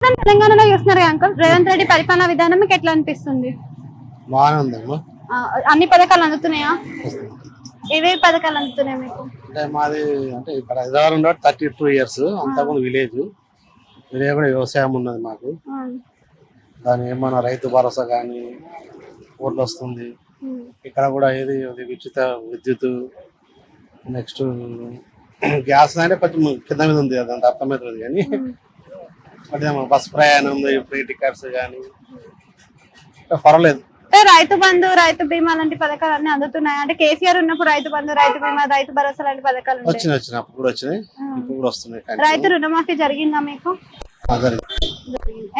తెలంగాణలో చూస్తున్నారు అంకుల్, రేవంత్ రెడ్డి పరిపాలనా విధానం మీకు ఎట్లా అనిపిస్తుంది? బాగానే ఉందమ్మా. అన్ని పథకాలు అందుతున్నాయా? ఏవే పథకాలు అందుతున్నాయి మీకు? అంటే మాది అంటే ఇక్కడ హైదరాబాద్ ఉండే 32 years అంతకుముందు విలేజ్ కూడా వ్యవసాయం ఉన్నది మాకు. దాని ఏమన్నా రైతు భరోసా కానీ ఓట్లు వస్తుంది. ఇక్కడ కూడా ఏది ఉచిత విద్యుత్, నెక్స్ట్ గ్యాస్ అంటే కొంచెం కింద మీద ఉంది, అదంతా అర్థమవుతుంది. కానీ బస్ ప్రయాణం, ఫ్రీ టికెట్స్ కానీ పర్వాలేదు. రైతు బంధు, రైతు బీమా లాంటి పథకాలు అన్ని అందుతున్నాయి. అంటే కేసీఆర్ ఉన్నప్పుడు రైతు బంధు, రైతు బీమా, రైతు భరోసా లాంటి పథకాలు వచ్చినప్పుడు కూడా వచ్చినాయి, ఇప్పుడు కూడా వస్తున్నాయి. రైతు రుణమాఫీ జరిగిందా మీకు?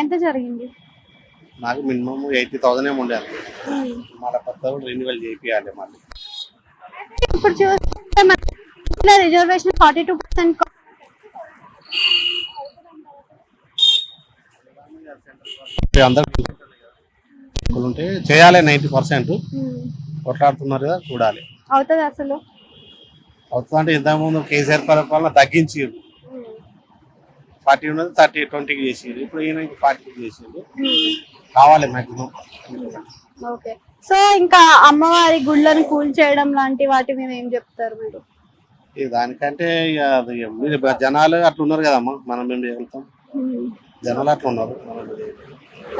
ఎంత జరిగింది? నాకు మినిమం 80,000 ఏమి ఉండాలి. మళ్ళీ కొత్త రెన్యువల్ చేయాలి. మళ్ళీ ఇప్పుడు చూస్తే రిజర్వేషన్ 42% ఉంటే చేయాలి. 90% కొట్లాడుతున్నారు కదా, చూడాలి అవుతుంది. అసలు అవుతుందంటే ఇంతకుముందు కేసీఆర్ పరిపాలన తగ్గించి 40 ఉన్నది 20కి చేసిండు. ఇప్పుడు ఈయన 40కి చేసిండు. కావాలి మాక్సిమం. ఓకే. సో ఇంకా అమ్మవారి గుళ్ళను కూల్చేయడం లాంటి వాటి మీద ఏం చెప్తారు మీరు? దానికంటే జనాలు అట్లా ఉన్నారు కదమ్మా, మనం ఏం చేయగలుగుతాం? జనాలు అట్లా ఉన్నారు.